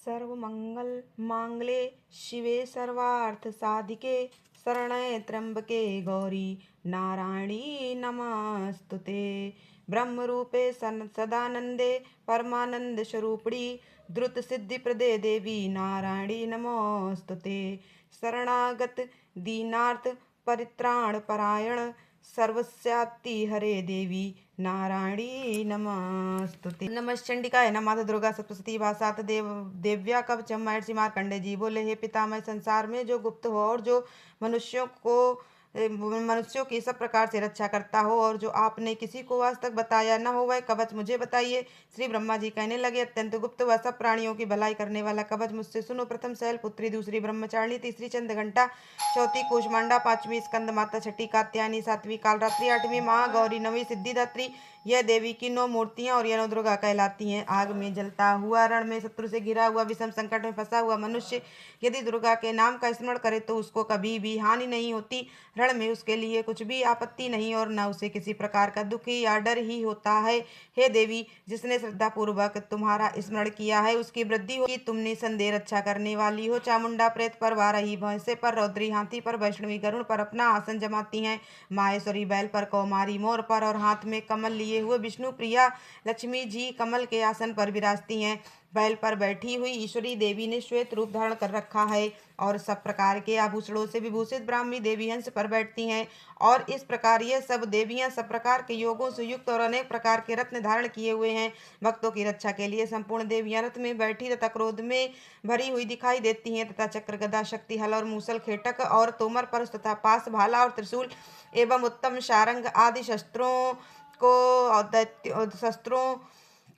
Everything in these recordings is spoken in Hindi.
सर्वमंगल मांगले शिवे सर्वार्थ साधिके शरण्ये त्र्यंबके गौरी नारायणी नमस्तुते। ब्रह्म रूपे सदानंदे परमानंद स्वरूपिणी द्रुत सिद्धि प्रदे देवी नारायणी नमोस्तुते। शरणागत दीनार्थ परित्राण परायण सर्वस्याति हरे देवी नारायणी नमस्तुते। नमश्चंडिकाय नमः। माता दुर्गा सप्तशती भाषात देव्या कवचम महर्षि मार्कंडे जी बोले, हे पितामह, संसार में जो गुप्त हो और जो मनुष्यों की सब प्रकार से रक्षा करता हो और जो आपने किसी को आज तक बताया न हो वह कवच मुझे बताइए। श्री ब्रह्मा जी कहने लगे, अत्यंत गुप्त व सब प्राणियों की भलाई करने वाला कवच मुझसे सुनो। प्रथम शैल पुत्री, दूसरी ब्रह्मचारिणी, तीसरी चंद्रघंटा, चौथी कूष्मांडा, पांचवी स्कंद माता, छठी कात्यायनी, सातवीं कालरात्रि, आठवीं महागौरी, नवीं सिद्धिदात्री। यह देवी की 9 मूर्तियां और यह 9 दुर्गा कहलाती हैं। आग में जलता हुआ, रण में शत्रु से घिरा हुआ, विषम संकट में फंसा हुआ मनुष्य यदि दुर्गा के नाम का स्मरण करे तो उसको कभी भी हानि नहीं होती। रण में उसके लिए कुछ भी आपत्ति नहीं और न उसे किसी प्रकार का दुख या डर ही होता है। हे देवी, जिसने श्रद्धा पूर्वक तुम्हारा स्मरण किया है उसकी वृद्धि होगी। तुम निसंदेह रक्षा करने वाली हो। चामुंडा प्रेत पर, वाराही भैंसे पर, रौद्री हाथी पर, वैष्णवी गरुड़ पर अपना आसन जमाती हैं। माहेश्वरी बैल पर, कौमारी मोर पर और हाथ में कमल लिए हुए विष्णु प्रिया लक्ष्मी जी कमल के आसन पर विराजती हैं। बैल पर बैठी हुई ईश्वरी देवी ने श्वेत रूप धारण कर रखा है और सब प्रकार के आभूषणों से विभूषित ब्राह्मी देवी हंस पर बैठती हैं। और इस प्रकार ये सब देवियां सब प्रकार के योगों से युक्त और अनेक प्रकार के रत्न धारण किए हुए हैं। भक्तों की रक्षा के लिए संपूर्ण देवियां रथ में बैठी तथा क्रोध में भरी हुई दिखाई देती हैं तथा चक्र, गदा, शक्ति, हल और मूसल, खेटक और तोमर परश तथा पास, भाला और त्रिशूल एवं उत्तम सारंग आदि शस्त्रों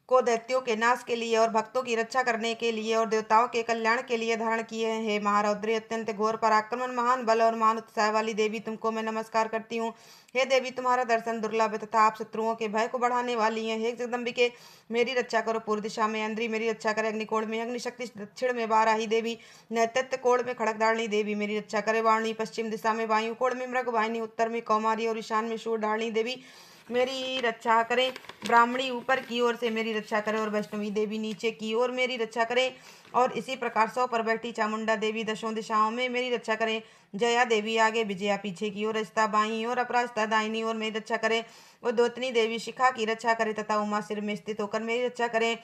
को दैत्यों के नाश के लिए और भक्तों की रक्षा करने के लिए और देवताओं के कल्याण के लिए धारण किए हैं। हे महारौद्री, अत्यंत घोर पराक्रमण, महान बल और महान उत्साह वाली देवी, तुमको मैं नमस्कार करती हूँ। हे देवी, तुम्हारा दर्शन दुर्लभ है तथा आप शत्रुओं के भय को बढ़ाने वाली हैं। हे जगदम्बिके, मेरी रक्षा करो। पूर्व दिशा में इंद्री मेरी रक्षा करे। अग्निकोण में अग्निशक्ति, दक्षिण में वाराही देवी, नैतृत्य कोण में खड़गधारिणी देवी मेरी रक्षा करे। वाणी, पश्चिम दिशा में वायु कोण में मृगवाहिनी, उत्तर में कौमारी और ईशान में शूरधारिणी देवी मेरी रक्षा करें। ब्राह्मणी ऊपर की ओर से मेरी रक्षा करें और वैष्णवी देवी नीचे की ओर मेरी रक्षा करें। और इसी प्रकार 100 पर बैठी चामुंडा देवी दशों दिशाओं में मेरी रक्षा करें। जया देवी आगे, विजया पीछे की ओर, रजता बाईं और अपराजिता दाहिनी ओर मेरी रक्षा करें। और द्योतनी देवी शिखा की रक्षा करे तथा उमा सिर में स्थित होकर मेरी रक्षा करें।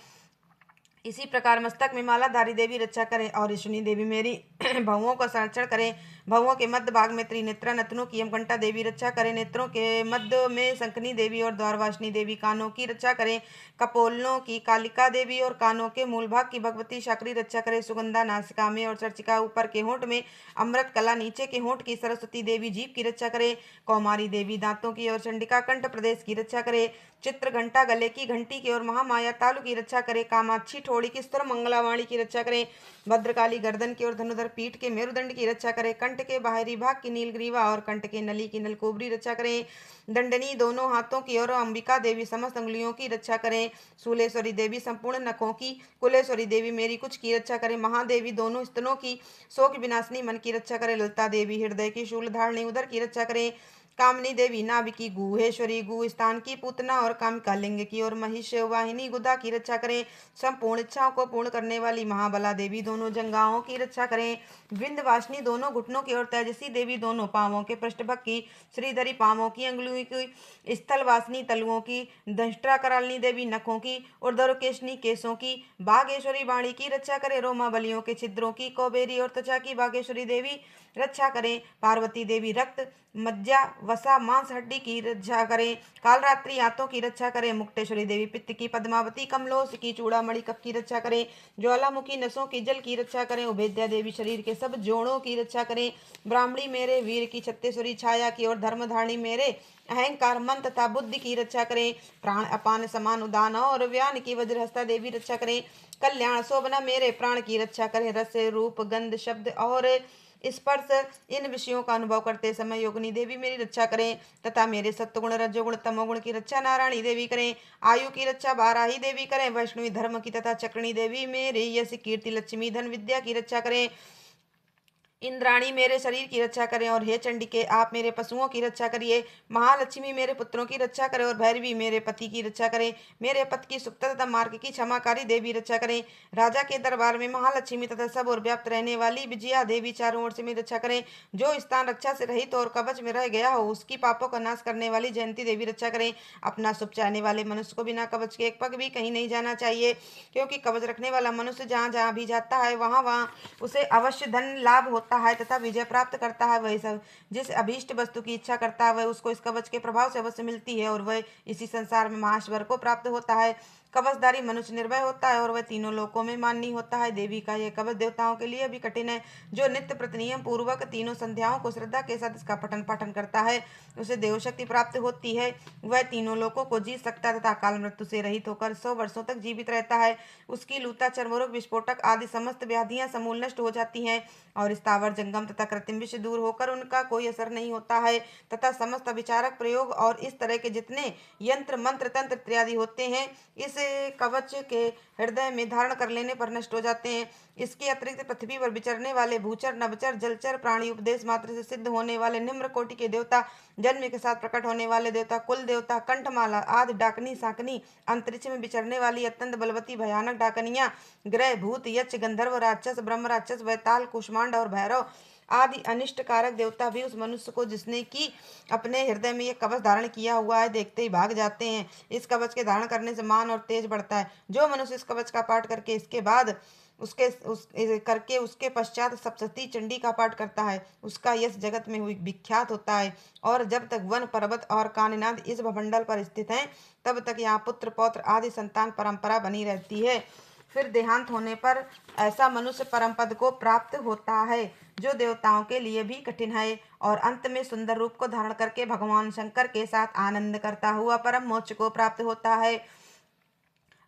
इसी प्रकार मस्तक में मालाधारी देवी रक्षा करें और ऋषिनी देवी मेरी भवों का संरक्षण करें। भवों के मध्य भाग में त्रिनेत्रा नतनों की यमघंटा देवी रक्षा करें। नेत्रों के मध्य में शंखनी देवी और द्वारवासिनी देवी कानों की रक्षा करें। कपोलों की कालिका देवी और कानों के मूल भाग की भगवती शाकरी रक्षा करें। सुगंधा नासिका में और चर्चिका ऊपर के होंठ में, अमृत कला नीचे के होंठ की सरस्वती देवी जीभ की रक्षा करें। कौमारी देवी दांतों की और चंडिका कंठ प्रदेश की रक्षा करे। चित्र घंटा गले की घंटी की और महामाया तालु की रक्षा करे। कामाक्षी ठोड़ी की स्तर मंगलावाणी की रक्षा करें। भद्रकाली गर्दन की और धनुधर पीठ के मेरुदंड की रक्षा करें। कंठ के बाहरी भाग की नीलग्रीवा और कंठ के नली की नलकोबरी रक्षा करें। दंडनी दोनों हाथों की और अंबिका देवी समस्त अंगुलियों की रक्षा करें। शूलेश्वरी देवी संपूर्ण नखों की, कुलेश्वरी देवी मेरी कुछ की रक्षा करें। महादेवी दोनों स्तनों की, शोक विनाशिनी मन की रक्षा करें। ललिता देवी हृदय की, शूल धारणी उदर की रक्षा करें। कामनी देवी नाभि की, गुहेश्वरी गु स्थान की, पूतना और कामिका लिंग की और महिष वाहिनी गुदा की रक्षा करें। संपूर्ण इच्छाओं को पूर्ण करने वाली महाबला देवी दोनों जंगाओं की रक्षा करें। विंध्यवासिनी दोनों घुटनों की और तेजसी देवी दोनों पांवों के पृष्ठभाग की, श्रीधरी पांवों की, अंगुलियों की, स्थलवासिनी तलुओं की, दंष्ट्रा करालिनी देवी नखों की और दरुकेशनी केसों की, बाघेश्वरी वाणी की रक्षा करे। रोमा बलियों के छिद्रों की, कौबेरी और त्वचा की बाघेश्वरी देवी रक्षा करें। पार्वती देवी रक्त, मज्जा, वसा, मांस, हड्डी की रक्षा करें। कालरात्रि आंतों की रक्षा करें। मुक्तेश्वरी देवी पित्त की, पद्मावती कमलोस की, चूड़ामणि कफ की रक्षा करें। ज्वालामुखी नसों की, जल की रक्षा करें। उभेद्या देवी शरीर के सब जोड़ों की रक्षा करें। ब्राह्मणी मेरे वीर की, छत्तेश्वरी छाया की और धर्मधारणी मेरे अहंकार, मन तथा बुद्धि की रक्षा करें। प्राण अपान समान उदान और व्यान की वज्रहस्ता देवी रक्षा करें। कल्याण शोभना मेरे प्राण की रक्षा करें। रस, रूप, गंध, शब्द और स्पर्श इन विषयों का अनुभव करते समय योगिनी देवी मेरी रक्षा करें तथा मेरे सत्वगुण, रजोगुण, तमोगुण की रक्षा नारायणी देवी करें। आयु की रक्षा बाराही देवी करें। वैष्णवी धर्म की तथा चक्रणी देवी मेरी यश, कीर्ति, लक्ष्मी, धन, विद्या की रक्षा करें। इंद्राणी मेरे शरीर की रक्षा करें, और हे चंडिके आप मेरे पशुओं की रक्षा करिए। महालक्ष्मी मेरे पुत्रों की रक्षा करें, और भैरवी मेरे पति की रक्षा करें। मेरे पति की सुप्त तथा मार्ग की क्षमाकारी देवी रक्षा करें। राजा के दरबार में महालक्ष्मी तथा सब और व्याप्त रहने वाली विजया देवी चारों ओर से मेरी रक्षा करें। जो स्थान रक्षा से रहित और कवच में रह गया हो उसकी पापों का नाश करने वाली जयंती देवी रक्षा करें। अपना शुभ चाहने वाले मनुष्य को बिना कवच के एक पग भी कहीं नहीं जाना चाहिए, क्योंकि कवच रखने वाला मनुष्य जहाँ जहाँ भी जाता है वहाँ वहाँ उसे अवश्य धन लाभ होता है तथा विजय प्राप्त करता है। वही सब जिस अभीष्ट वस्तु की इच्छा करता है वह उसको इस कवच के प्रभाव से अवश्य मिलती है, और वह इसी संसार में महाश्वर को प्राप्त होता है। कवचधारी मनुष्य निर्भय होता है और वह तीनों लोकों में माननीय होता है। देवी का यह कवच देवताओं के लिए भी कठिन है। जो नित्य प्रतिनियम पूर्वक तीनों संध्याओं को श्रद्धा के साथ इसका पठन पाठन करता है उसे देव शक्ति प्राप्त होती है। वह तीनों लोकों को जीत सकता है तथा काल मृत्यु से रहित होकर 100 वर्षों तक जीवित रहता है। उसकी लूता, चर्मरोग, विस्फोटक आदि समस्त व्याधियां समूल नष्ट हो जाती हैं, और स्थावर जंगम तथा कृत्रिम विष दूर होकर उनका कोई असर नहीं होता है, तथा समस्त विचारक प्रयोग और इस तरह के जितने यंत्र मंत्र तंत्र इत्यादि होते हैं इस कवच के हृदय में धारण कर लेने पर नष्ट हो जाते हैं। इसके अतिरिक्त पृथ्वी पर विचरने वाले भूचर, नभचर, जलचर प्राणी, उपदेश मात्र से सिद्ध होने वाले निम्न कोटि के देवता, जन्म के साथ प्रकट होने वाले देवता, कुल देवता, कंठमाला आदि डाकनी साकनी, अंतरिक्ष में विचरने वाली अत्यंत बलवती भयानक डाकनियां, ग्रह, भूत, यक्ष, गंधर्व, राक्षस, ब्रह्म राक्षस, वैताल, कुष्मांड और भैरव आदि अनिष्ट कारक देवता भी उस मनुष्य को जिसने की अपने हृदय में यह कवच धारण किया हुआ है देखते ही भाग जाते हैं। इस कवच के धारण करने से मान और तेज बढ़ता है। जो मनुष्य इस कवच का पाठ करके इसके बाद उसके पश्चात सप्तशती चंडी का पाठ करता है उसका यश जगत में विख्यात होता है। और जब तक वन, पर्वत और काननाद इस भवमंडल पर स्थित हैं तब तक यहाँ पुत्र पौत्र आदि संतान परंपरा बनी रहती है। फिर देहांत होने पर ऐसा मनुष्य परम पद को प्राप्त होता है जो देवताओं के लिए भी कठिन है, और अंत में सुंदर रूप को धारण करके भगवान शंकर के साथ आनंद करता हुआ परम मोक्ष को प्राप्त होता है।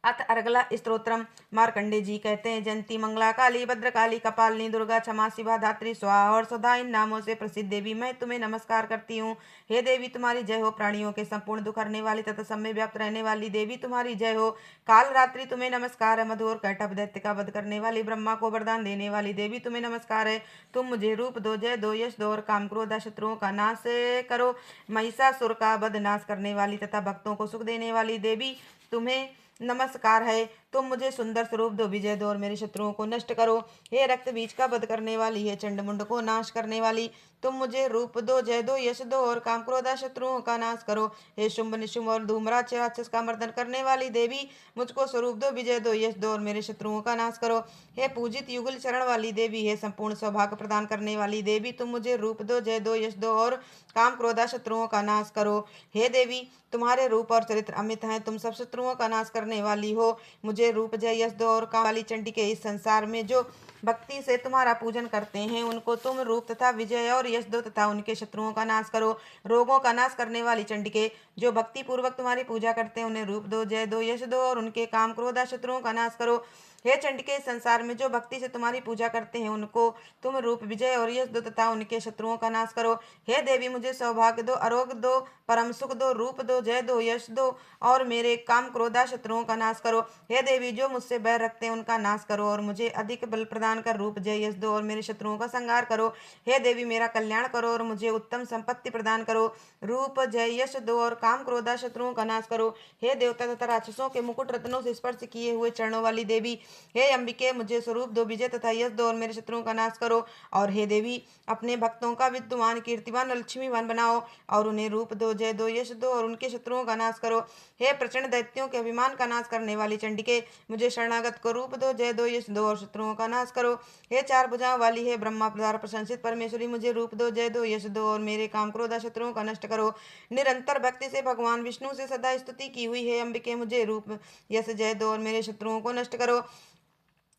अथ अर्गला स्तोत्रम। मार्कंडे जी कहते हैं, जयंती मंगला काली, भद्रकाली, कपालिनी, दुर्गा, क्षमा, शिवा, धात्री, स्वाहा और सदा इन नामों से प्रसिद्ध देवी मैं तुम्हें नमस्कार करती हूँ। हे देवी तुम्हारी जय हो। प्राणियों के संपूर्ण दुख हरने वाली तथा सब में व्याप्त रहने वाली देवी तुम्हारी जय हो। काल रात्रि तुम्हें नमस्कार है। मधु और कैटभ दैत्य का वध करने वाली, ब्रह्मा को वरदान देने वाली देवी तुम्हें नमस्कार है। तुम मुझे रूप दो, जय दो, यश दो और काम क्रोध शत्रुओं का नाश करो। महिषासुर का वध नाश करने वाली तथा भक्तों को सुख देने वाली देवी तुम्हें नमस्कार है। तुम मुझे सुंदर स्वरूप दो, विजय दो और मेरे शत्रुओं को नष्ट करो। हे रक्त बीज का वध करने वाली, हे चंड मुंड को नाश करने वाली, तुम मुझे रूप दो, जय दो, यश दो और काम क्रोधा शत्रुओं का नाश करो। हे शुंभ निशुंभ और धूम्राक्ष राक्षस का मर्दन करने वाली देवी, मुझको स्वरूप दो, विजय दो, यश दो और मेरे शत्रुओं का नाश करो। हे पूजित युगल चरण वाली देवी, हे संपूर्ण सौभाग्य प्रदान करने वाली देवी, तुम मुझे रूप दो, जय दो, यश दो और काम क्रोधा शत्रुओं का नाश करो। हे देवी तुम्हारे रूप और चरित्र अमित हैं, तुम सब शत्रुओं का नाश करने वाली हो। मुझे रूप, जय, यश दो और काम वाली चंडी के इस संसार में जो भक्ति से तुम्हारा पूजन करते हैं उनको तुम रूप तथा विजय और यश दो तथा उनके शत्रुओं का नाश करो। रोगों का नाश करने वाली चंडिके, जो भक्ति पूर्वक तुम्हारी पूजा करते हैं उन्हें रूप दो, जय दो, यश दो और उनके काम क्रोधा शत्रुओं का नाश करो। हे चंडिके संसार में जो भक्ति से तुम्हारी पूजा करते हैं उनको तुम रूप, विजय और यश दो तथा उनके शत्रुओं का नाश करो। हे देवी मुझे सौभाग्य दो, आरोग्य दो, परम सुख दो, रूप दो, जय दो, यश दो और मेरे काम क्रोधा शत्रुओं का नाश करो। हे देवी जो मुझसे बैर रखते हैं उनका नाश करो और मुझे अधिक बल प्रदान कर रूप, जय, यश दो और मेरे शत्रुओं का संहार करो। हे देवी मेरा कल्याण करो और मुझे उत्तम संपत्ति प्रदान करो। रूप, जय, यश दो और काम क्रोधा शत्रुओं का नाश करो। हे देवता तथा राक्षसों के मुकुट रत्नों से स्पर्श किए हुए चरणों वाली देवी, हे अंबिके मुझे स्वरूप दो, विजय तथा यश दो और मेरे शत्रुओं का नाश करो। और हे देवी अपने भक्तों का विद्वान, कीर्तिवान, लक्ष्मीवान बनाओ और उन्हें रूप दो, जय दो, यश दो और उनके शत्रुओं का नाश करो। हे प्रचंड दैत्यों के अभिमान का नाश करने वाली चंडिके, मुझे शरणागत को रूप दो, जय दो, यश दो और शत्रुओं का नाश करो। हे चार भुजाओं वाली, हे ब्रह्मा द्वारा प्रशंसित परमेश्वरी, मुझे रूप दो, जय दो, यश दो और मेरे काम क्रोधा शत्रुओं का नष्ट करो। निरंतर भक्ति से भगवान विष्णु से सदा स्तुति की हुई है अंबिके, मुझे रूप, यश, जय दो और मेरे शत्रुओं को नष्ट करो।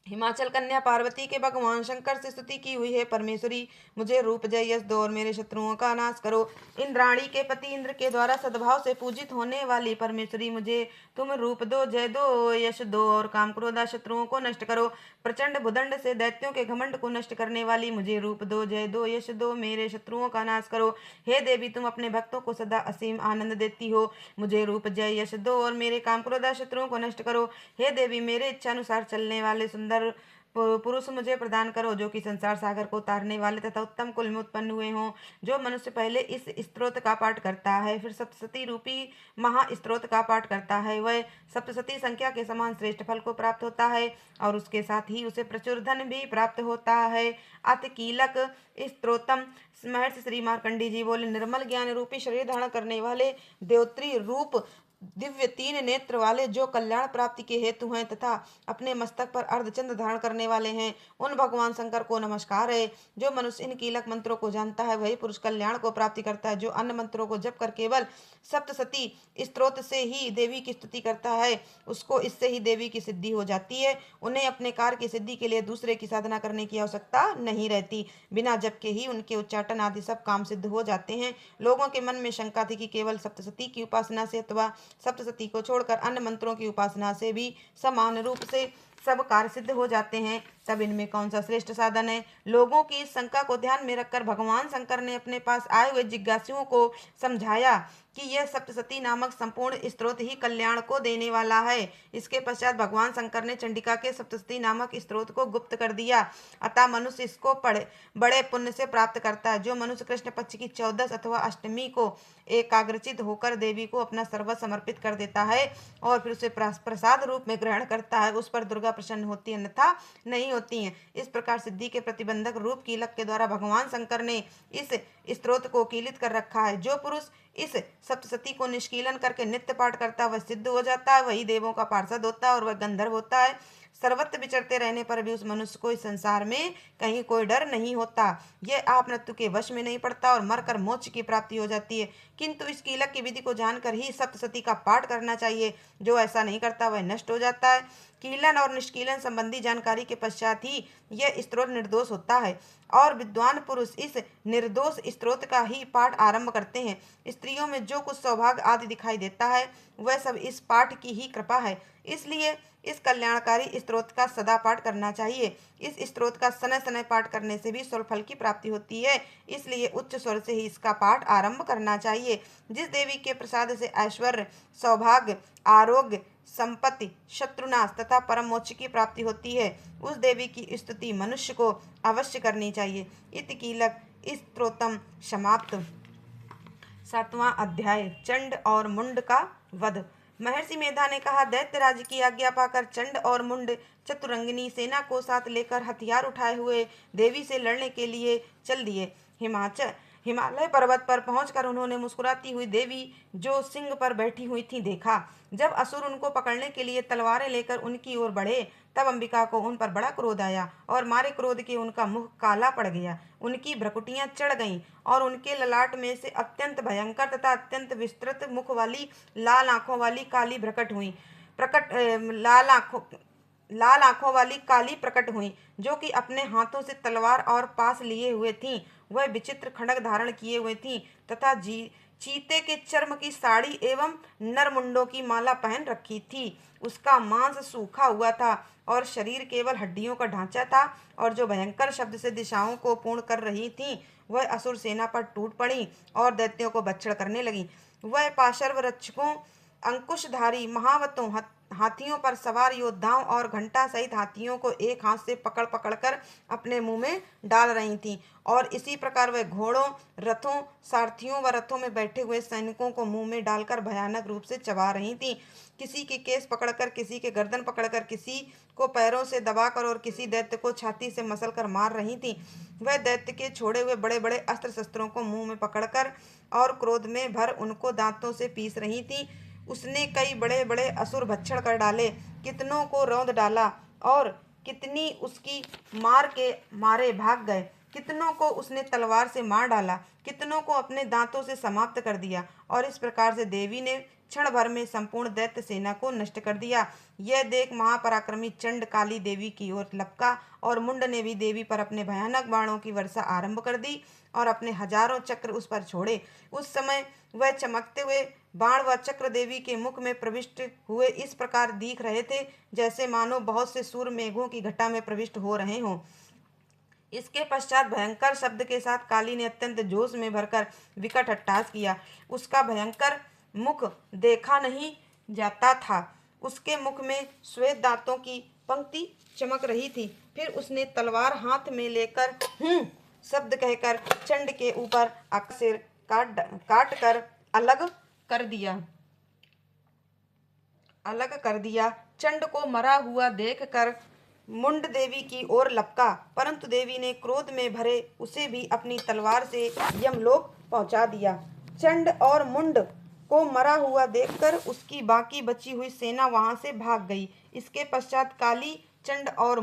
हिमाचल कन्या पार्वती के भगवान शंकर से स्तुति की हुई है परमेश्वरी, मुझे रूप, जय, यश दो और मेरे शत्रुओं का नाश करो। इंद्राणी के पति इंद्र के द्वारा सद्भाव से पूजित होने वाली परमेश्वरी, मुझे तुम रूप दो, जय दो, यश दो और काम क्रोधा शत्रुओं को नष्ट करो। प्रचंड भुदंड से दैत्यों के घमंड को नष्ट करने वाली, मुझे रूप दो, जय दो, यश दो, मेरे शत्रुओं का नाश करो। हे देवी तुम अपने भक्तों को सदा असीम आनंद देती हो, मुझे रूप, जय, यश दो और मेरे काम क्रोधा शत्रुओं को नष्ट करो। हे देवी मेरे इच्छानुसार चलने वाले सुंदर पुरुष मुझे प्रदान करो जो कि संसार सागर को उतारने वाले तथा उत्तम कुल में उत्पन्न हुए हों। जो मनुष्य पहले इस स्तोत्र का पाठ करता है फिर सप्तशती रूपी महास्तोत्र का पाठ करता है वह सप्तशती संख्या के समान श्रेष्ठ फल को प्राप्त होता है और उसके साथ ही उसे प्रचुर धन भी प्राप्त होता है। अत कीलक स्तोत्रम। महर्षि श्री मार्कंडी जी बोले, निर्मल ज्ञान रूपी शरीर धारण करने वाले देवत्री रूप दिव्य 3 नेत्र वाले जो कल्याण प्राप्ति के हेतु हैं तथा अपने मस्तक पर अर्धचंद्र धारण करने वाले हैं, उन भगवान शंकर को नमस्कार है। जो मनुष्य इन कीलक मंत्रों को जानता है वही पुरुष कल्याण को प्राप्ति करता है। जो अन्य मंत्रों को जप कर केवल सप्तशती स्तोत्र से ही देवी की स्तुति करता है उसको इससे ही देवी की सिद्धि हो जाती है। उन्हें अपने कार्य की सिद्धि के लिए दूसरे की साधना करने की आवश्यकता नहीं रहती। बिना जप के ही उनके उच्चाटन आदि सब काम सिद्ध हो जाते हैं। लोगों के मन में शंका थी कि केवल सप्तशती की उपासना से अथवा सप्तशती को छोड़कर अन्य मंत्रों की उपासना से भी समान रूप से सब कार्य सिद्ध हो जाते हैं, तब इनमें कौन सा श्रेष्ठ साधन है। लोगों की इस शंका को ध्यान में रखकर भगवान शंकर ने अपने पास आए हुए जिज्ञासुओं को समझाया कि यह सप्तशती नामक संपूर्ण स्तोत्र ही कल्याण को देने वाला है। इसके पश्चात भगवान शंकर ने चंडिका के सप्तशती नामक स्तोत्र को गुप्त कर दिया। अतः मनुष्य इसको बड़े पुण्य से प्राप्त करता है। जो मनुष्य कृष्ण पक्ष की 14 अथवा अष्टमी को एकाग्रचित होकर देवी को अपना सर्वस्व समर्पित कर देता है और फिर उसे प्रसाद रूप में ग्रहण करता है, उस पर दुर्गा प्रसन्न होती है अन्यथा नहीं होती हैं। इस प्रकार सिद्धि के प्रतिबंधक रूप कीलक के द्वारा भगवान शंकर ने इस स्तोत्र को कीलित कर रखा है। जो पुरुष इस सप्तशती को निष्कीलन करके नित्य पाठ करता है वह सिद्ध हो जाता है, वही देवों का पार्षद होता है और वह गंधर्व होता है। सर्वत्र विचरते रहने पर भी उस मनुष्य को इस संसार में कहीं कोई डर नहीं होता। यह आप मृत्यु के वश में नहीं पड़ता और मरकर मोक्ष की प्राप्ति हो जाती है। किंतु इस कीलक की विधि को जानकर ही सप्तशती का पाठ करना चाहिए। जो ऐसा नहीं करता वह नष्ट हो जाता है। कीलन और निष्कीलन संबंधी जानकारी के पश्चात ही यह स्तोत्र निर्दोष होता है और विद्वान पुरुष इस निर्दोष स्तोत्र का ही पाठ आरंभ करते हैं। स्त्रियों में जो कुछ सौभाग्य आदि दिखाई देता है वह सब इस पाठ की ही कृपा है। इसलिए इस कल्याणकारी स्तोत्र का सदा पाठ करना चाहिए। इस स्तोत्र का समय समय पाठ करने से भी स्वर फल की प्राप्ति होती है, इसलिए उच्च स्वर से ही इसका पाठ आरंभ करना चाहिए। जिस देवी के प्रसाद से ऐश्वर्य, सौभाग्य, आरोग्य, संपत्ति, शत्रुनाश तथा परम मोक्ष की प्राप्ति होती है, उस देवी की स्तुति मनुष्य को अवश्य करनी चाहिए। इति कीलक स्तोत्रम समाप्त। 7वां अध्याय, चंड और मुंड का वध। महर्षि मेधा ने कहा, दैत्यराज की आज्ञा पाकर चंड और मुंड चतुरंगिनी सेना को साथ लेकर हथियार उठाए हुए देवी से लड़ने के लिए चल दिए। हिमालय पर्वत पर पहुंचकर उन्होंने मुस्कुराती हुई देवी जो सिंह पर बैठी हुई थी देखा। जब असुर उनको पकड़ने के लिए तलवारें लेकर उनकी ओर बढ़े तब अंबिका को उन पर बड़ा क्रोध आया और मारे क्रोध के उनका मुख काला पड़ गया, उनकी भ्रकुटियां चढ़ गईं और उनके ललाट में से अत्यंत भयंकर तथा अत्यंत विस्तृत मुख वाली लाल आंखों वाली काली प्रकट हुई लाल आंखों वाली काली प्रकट हुई जो कि अपने हाथों से तलवार और पास लिए हुए थीं। वह विचित्र खड्ग धारण किए हुए थीं तथा चीते के चर्म की साड़ी एवं नरमुंडों की माला पहन रखी थी। उसका मांस सूखा हुआ था और शरीर केवल हड्डियों का ढांचा था और जो भयंकर शब्द से दिशाओं को पूर्ण कर रही थी वह असुर सेना पर टूट पड़ी और दैत्यों को भक्षण करने लगी। वह पाशर्व रक्षकों, अंकुशधारी महावतों, हाथियों पर सवार योद्धाओं और घंटा सहित हाथियों को एक हाथ से पकड़ पकड़कर अपने मुंह में डाल रही थीं और इसी प्रकार वह घोड़ों, रथों, सारथियों व रथों में बैठे हुए सैनिकों को मुंह में डालकर भयानक रूप से चबा रही थीं। किसी के केस पकड़कर, किसी के गर्दन पकड़कर, किसी को पैरों से दबाकर और किसी दैत्य को छाती से मसलकर मार रही थीं। वह दैत्य के छोड़े हुए बड़े बड़े अस्त्र शस्त्रों को मुंह में पकड़कर और क्रोध में भर उनको दांतों से पीस रही थी। उसने कई बड़े बड़े असुर भक्षण कर डाले, कितनों को रौंद डाला और कितनी उसकी मार के मारे भाग गए। कितनों को उसने तलवार से मार डाला, कितनों को अपने दांतों से समाप्त कर दिया और इस प्रकार से देवी ने क्षण भर में संपूर्ण दैत्य सेना को नष्ट कर दिया। यह देख महापराक्रमी चंड काली देवी की ओर लपका और मुंड ने भी देवी पर अपने भयानक बाणों की वर्षा आरंभ कर दी और अपने हजारों चक्र उस पर छोड़े। उस समय वह चमकते हुए बाण व चक्र देवी के मुख में प्रविष्ट हुए इस प्रकार दिख रहे थे जैसे मानो बहुत से सूर्य मेघों की घटा में प्रविष्ट हो रहे हों। इसके पश्चात भयंकर शब्द के साथ काली ने अत्यंत जोश में भरकर विकट अट्टहास किया। उसका भयंकर मुख देखा नहीं जाता था। उसके मुख में श्वेत दांतों की पंक्ति चमक रही थी। फिर उसने तलवार हाथ में लेकर शब्द कहकर चंड के ऊपर सिर काट कर अलग कर दिया। चंड को मरा हुआ देखकर मुंड देवी की ओर लपका, परंतु देवी ने क्रोध में भरे उसे भी अपनी तलवार से यमलोक पहुंचा दिया। चंड और मुंड को मरा हुआ देखकर उसकी बाकी बची हुई सेना वहां से भाग गई। इसके पश्चात काली चंड और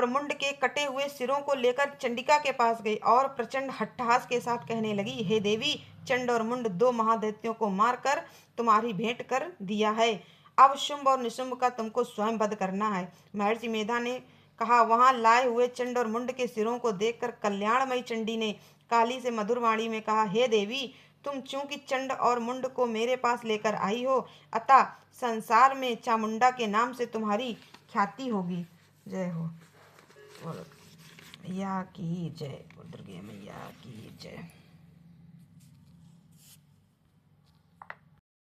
मुंड के कटे हुए सिरों को लेकर चंडिका के पास गई और प्रचंड हट्टहास के साथ कहने लगी, हे देवी, चंड और मुंड 2 महादैत्यों को मारकर तुम्हारी भेंट कर दिया है। अब शुंभ और निशुंभ का तुमको स्वयं वध करना है। महर्षि मेधा ने कहा, वहां लाए हुए चंड और मुंड के सिरों को देखकर कल्याणमयी चंडी ने काली से मधुर वाणी में कहा, हे देवी, तुम चूंकि चंड और मुंड को मेरे पास लेकर आई हो, अतः संसार में चामुंडा के नाम से तुम्हारी ख्याति होगी। जय हो मैया की जय, दुर्गे मैया की जय।